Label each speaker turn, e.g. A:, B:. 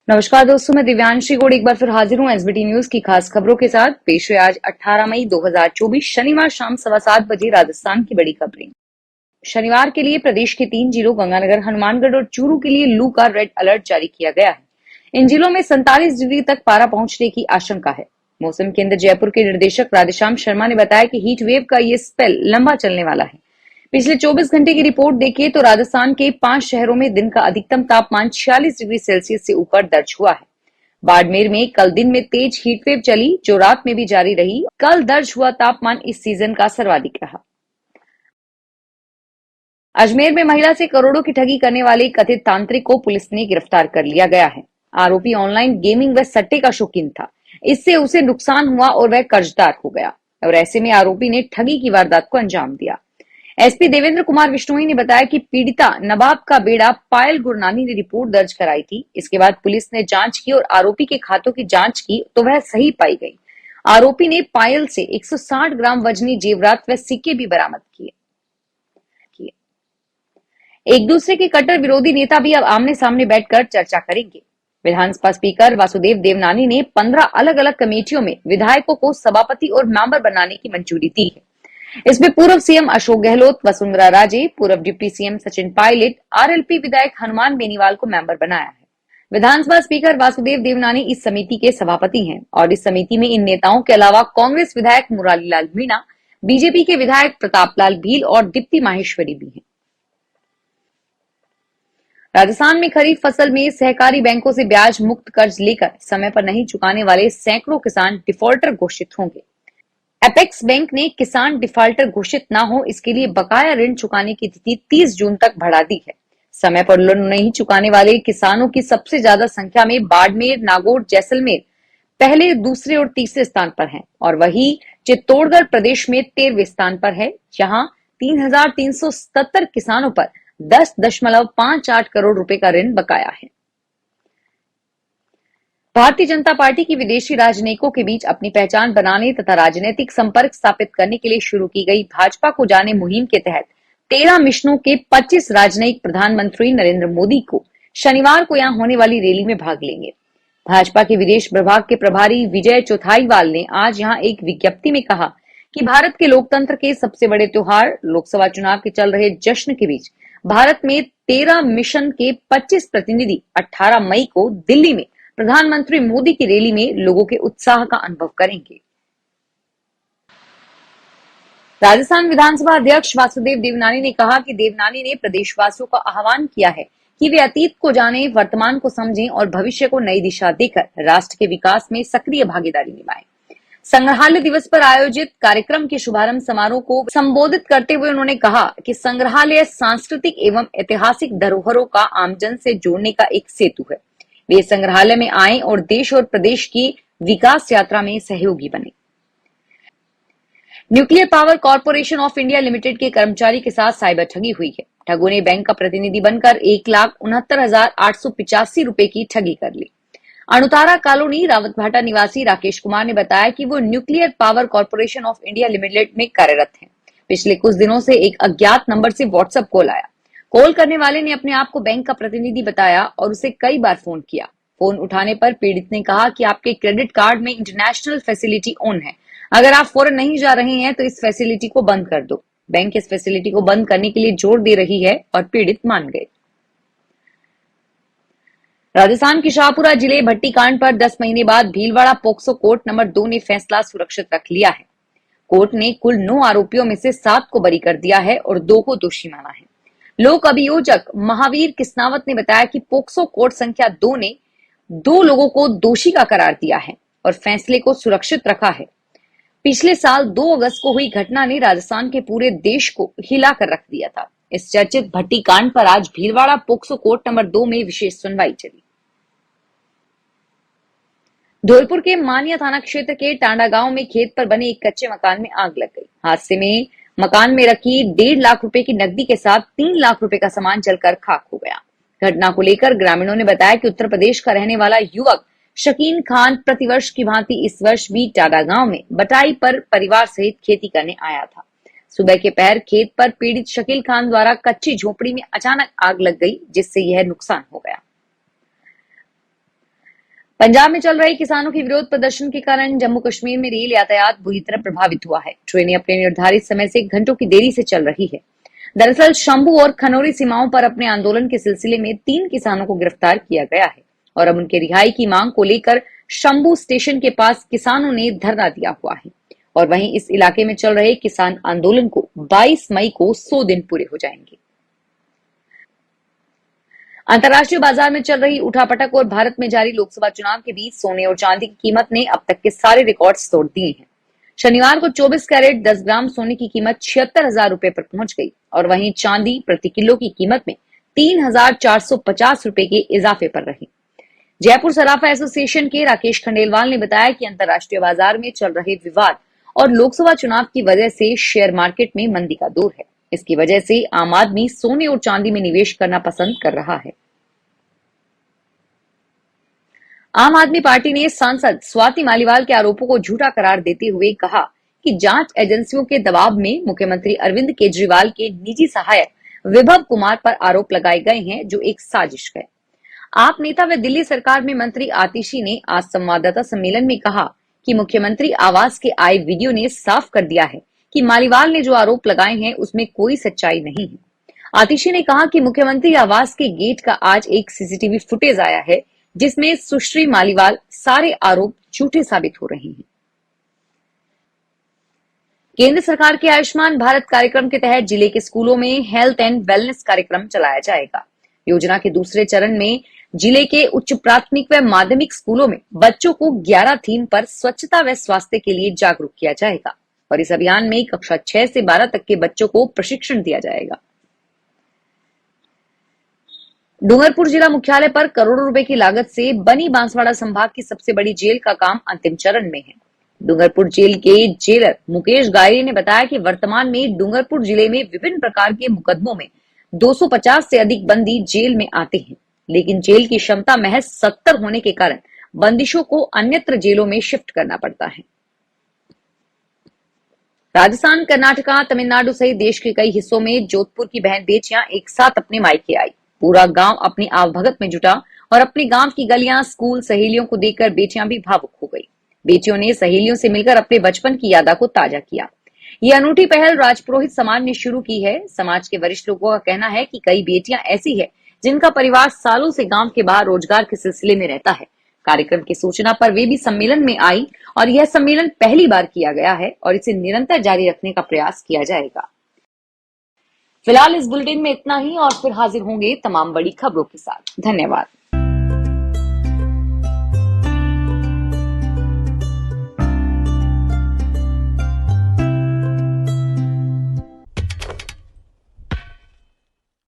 A: नमस्कार दोस्तों, मैं दिव्यांशी गोड़ एक बार फिर हाजिर हूँ एसबीटी न्यूज की खास खबरों के साथ। पेश है आज 18 मई 2024 शनिवार शाम 7:15 बजे राजस्थान की बड़ी खबरें। शनिवार के लिए प्रदेश के 3 जिलों गंगानगर, हनुमानगढ़ और चूरू के लिए लू का रेड अलर्ट जारी किया गया है। इन जिलों में 47 डिग्री तक पारा पहुंचने की आशंका है। मौसम केंद्र जयपुर के निर्देशक राधेश्याम शर्मा ने बताया कि हीट वेव का ये स्पेल लंबा चलने वाला है। पिछले 24 घंटे की रिपोर्ट देखें तो राजस्थान के 5 शहरों में दिन का अधिकतम तापमान 46 डिग्री सेल्सियस से ऊपर दर्ज हुआ है। बाड़मेर में कल दिन में तेज हीटवेव चली, जो रात में भी जारी रही। कल दर्ज हुआ तापमान इस सीजन का सर्वाधिक रहा। अजमेर में महिला से करोड़ों की ठगी करने वाले कथित तांत्रिक को पुलिस ने गिरफ्तार कर लिया गया है। आरोपी ऑनलाइन गेमिंग व सट्टे का शौकीन था। इससे उसे नुकसान हुआ और वह कर्जदार हो गया और ऐसे में आरोपी ने ठगी की वारदात को अंजाम दिया। एसपी देवेंद्र कुमार विश्नोई ने बताया कि पीड़िता नवाब का बेड़ा पायल गुरनानी ने रिपोर्ट दर्ज कराई थी। इसके बाद पुलिस ने जांच की और आरोपी के खातों की जांच की तो वह सही पाई गई। आरोपी ने पायल से 160 ग्राम वजनी जेवरात व सिक्के भी बरामद किए। एक दूसरे के कट्टर विरोधी नेता भी अब आमने सामने बैठकर चर्चा करेंगे। विधानसभा स्पीकर वासुदेव देवनानी ने 15 अलग अलग कमेटियों में विधायकों को सभापति और मेंबर बनाने की मंजूरी दी है। इसमें पूर्व सीएम अशोक गहलोत, वसुंधरा राजे, पूर्व deputy CM Sachin Pilot, RLP विधायक हनुमान बेनीवाल को मेंबर बनाया है। विधानसभा स्पीकर वासुदेव देवनानी इस समिति के सभापति हैं और इस समिति में इन नेताओं के अलावा कांग्रेस विधायक मुरारीलाल मीणा, बीजेपी के विधायक प्रतापलाल भील और दीप्ति माहेश्वरी भी हैं। राजस्थान में खरीफ फसल में सहकारी बैंकों से ब्याज मुक्त कर्ज लेकर समय पर नहीं चुकाने वाले सैकड़ों किसान डिफॉल्टर घोषित होंगे। एपेक्स बैंक ने किसान डिफॉल्टर घोषित न हो, इसके लिए बकाया ऋण चुकाने की तिथि 30 जून तक बढ़ा दी है। समय पर लोन नहीं चुकाने वाले किसानों की सबसे ज्यादा संख्या में बाड़मेर, नागौर, जैसलमेर पहले, दूसरे और तीसरे स्थान पर हैं और वही चित्तौड़गढ़ प्रदेश में 13वें स्थान पर है, जहां 3,377 किसानों पर 10.58 करोड़ रुपए का ऋण बकाया है। भारतीय जनता पार्टी की विदेशी राजनयिकों के बीच अपनी पहचान बनाने तथा राजनीतिक संपर्क स्थापित करने के लिए शुरू की गई भाजपा को जाने मुहिम के तहत 13 मिशनों के 25 राजनयिक प्रधानमंत्री नरेंद्र मोदी को शनिवार को यहां होने वाली रैली में भाग लेंगे। भाजपा के विदेश प्रभाग के प्रभारी विजय चौथाईवाल ने आज यहां एक विज्ञप्ति में कहा कि भारत के लोकतंत्र के सबसे बड़े त्योहार लोकसभा चुनाव के चल रहे जश्न के बीच भारत में 13 मिशन के 25 प्रतिनिधि 18 मई को दिल्ली में प्रधानमंत्री मोदी की रैली में लोगों के उत्साह का अनुभव करेंगे। राजस्थान विधानसभा अध्यक्ष वासुदेव देवनानी ने कहा कि देवनानी ने प्रदेशवासियों का आह्वान किया है कि वे अतीत को जानें, वर्तमान को समझें और भविष्य को नई दिशा देकर राष्ट्र के विकास में सक्रिय भागीदारी निभाएं। संग्रहालय दिवस पर आयोजित कार्यक्रम के शुभारंभ समारोह को संबोधित करते हुए उन्होंने कहा कि संग्रहालय सांस्कृतिक एवं ऐतिहासिक धरोहरों का आमजन से जोड़ने का एक सेतु है। वे संग्रहालय में आए और देश और प्रदेश की विकास यात्रा में सहयोगी बने। Nuclear power corporation of India limited के कर्मचारी के साथ साइबर ठगी हुई है। ठगों ने बैंक का प्रतिनिधि बनकर 1,69,885 रुपए की ठगी कर ली। अणुतारा कॉलोनी रावतभाटा निवासी राकेश कुमार ने बताया कि वो nuclear power corporation of India limited में कार्यरत हैं। पिछले कुछ दिनों से एक अज्ञात नंबर से व्हाट्सएप कॉल आया। कॉल करने वाले ने अपने आप को बैंक का प्रतिनिधि बताया और उसे कई बार फोन किया। फोन उठाने पर पीड़ित ने कहा कि आपके क्रेडिट कार्ड में इंटरनेशनल फैसिलिटी ऑन है, अगर आप फौरन नहीं जा रहे हैं तो इस फैसिलिटी को बंद कर दो। बैंक इस फैसिलिटी को बंद करने के लिए जोर दे रही है और पीड़ित मान गए। राजस्थान के शाहपुरा जिले भट्टी कांड पर 10 महीने बाद भीलवाड़ा पोक्सो कोर्ट नंबर 2 ने फैसला सुरक्षित रख लिया है। कोर्ट ने कुल 9 आरोपियों में से 7 को बरी कर दिया है और 2 को दोषी माना है। लोक अभियोजक महावीर किस्नावत ने बताया कि पोक्सो कोर्ट संख्या 2 ने 2 लोगों को दोषी का करार दिया है और फैसले को सुरक्षित रखा है। पिछले साल 2 अगस्त को हुई घटना ने राजस्थान के पूरे देश को हिला कर रख दिया था। इस चर्चित भट्टी कांड पर आज भीलवाड़ा पोक्सो कोर्ट नंबर 2 में विशेष सुनवाई चली। धौलपुर के मानिया थाना क्षेत्र के टांडा गांव में खेत पर बने एक कच्चे मकान में आग लग गई। हादसे में मकान में रखी 1.5 लाख रुपए की नकदी के साथ 3 लाख रुपए का सामान जलकर खाक हो गया। घटना को लेकर ग्रामीणों ने बताया कि उत्तर प्रदेश का रहने वाला युवक शकीन खान प्रतिवर्ष की भांति इस वर्ष भी टांडा गांव में बटाई पर परिवार सहित खेती करने आया था। सुबह के पहर खेत पर पीड़ित शकील खान द्वारा कच्ची झोपड़ी में अचानक आग लग गई, जिससे यह नुकसान हो गया। पंजाब में चल रहे किसानों के विरोध प्रदर्शन के कारण जम्मू कश्मीर में रेल यातायात बुरी तरह प्रभावित हुआ है। ट्रेनें अपने निर्धारित समय से घंटों की देरी से चल रही है। दरअसल शंभू और खनौरी सीमाओं पर अपने आंदोलन के सिलसिले में 3 किसानों को गिरफ्तार किया गया है और अब उनके रिहाई की मांग को लेकर शंभू स्टेशन के पास किसानों ने धरना दिया हुआ है। और वहीं इस इलाके में चल रहे किसान आंदोलन को 22 मई को 100 दिन पूरे हो जाएंगे। अंतर्राष्ट्रीय बाजार में चल रही उठापटक और भारत में जारी लोकसभा चुनाव के बीच सोने और चांदी की कीमत ने अब तक के सारे रिकॉर्ड्स तोड़ दिए हैं। शनिवार को 24 कैरेट 10 ग्राम सोने की कीमत 76,000 रुपए पर पहुंच गई और वहीं चांदी प्रति किलो की कीमत में 3,450 रुपए के इजाफे पर रही। जयपुर सराफा एसोसिएशन के राकेश खंडेलवाल ने बताया कि अंतर्राष्ट्रीय बाजार में चल रहे विवाद और लोकसभा चुनाव की वजह से शेयर मार्केट में मंदी का दौर है। इसकी वजह से आम आदमी सोने और चांदी में निवेश करना पसंद कर रहा है। आम आदमी पार्टी ने सांसद स्वाति मालीवाल के आरोपों को झूठा करार देते हुए कहा कि जांच एजेंसियों के दबाव में मुख्यमंत्री अरविंद केजरीवाल के निजी सहायक विभव कुमार पर आरोप लगाए गए हैं, जो एक साजिश है। आप नेता व दिल्ली सरकार में मंत्री आतिशी ने आज संवाददाता सम्मेलन में कहा कि मुख्यमंत्री आवास के आए वीडियो ने साफ कर दिया है कि मालीवाल ने जो आरोप लगाए हैं उसमें कोई सच्चाई नहीं है। आतिशी ने कहा कि मुख्यमंत्री आवास के गेट का आज एक सीसीटीवी फुटेज आया है जिसमें सुश्री मालीवाल सारे आरोप झूठे साबित हो रहे हैं। केंद्र सरकार के आयुष्मान भारत कार्यक्रम के तहत जिले के स्कूलों में हेल्थ एंड वेलनेस कार्यक्रम चलाया जाएगा। योजना के दूसरे चरण में जिले के उच्च प्राथमिक व माध्यमिक स्कूलों में बच्चों को 11 थीम पर स्वच्छता व स्वास्थ्य के लिए जागरूक किया जाएगा और इस अभियान में कक्षा 6 से 12 तक के बच्चों को प्रशिक्षण दिया जाएगा। डूंगरपुर जिला मुख्यालय पर करोड़ों रुपए की लागत से बनी बांसवाड़ा संभाग की सबसे बड़ी जेल का काम अंतिम चरण में है। डूंगरपुर जेल के जेलर मुकेश गायरी ने बताया कि वर्तमान में डूंगरपुर जिले में विभिन्न प्रकार के मुकदमों में 250 से अधिक बंदी जेल में आते हैं, लेकिन जेल की क्षमता महज 70 होने के कारण बंदिशों को अन्यत्र जेलों में शिफ्ट करना पड़ता है। राजस्थान, कर्नाटका, तमिलनाडु सहित देश के कई हिस्सों में जोधपुर की बहन बेटियां एक साथ अपने मायके आई। पूरा गांव अपनी आवभगत में जुटा और अपने गांव की गलियां, स्कूल, सहेलियों को देखकर बेटियां भी भावुक हो गई। बेटियों ने सहेलियों से मिलकर अपने बचपन की यादा को ताजा किया। ये अनूठी पहल राजपुरोहित समाज ने शुरू की है। समाज के वरिष्ठ लोगों का कहना है कि कई बेटियां ऐसी है जिनका परिवार सालों से गांव के बाहर रोजगार के सिलसिले में रहता है। कार्यक्रम की सूचना पर वे भी सम्मेलन में आई और यह सम्मेलन पहली बार किया गया है और इसे निरंतर जारी रखने का प्रयास किया जाएगा। फिलहाल इस बुलेटिन में इतना ही और फिर हाजिर होंगे तमाम बड़ी खबरों के साथ। धन्यवाद।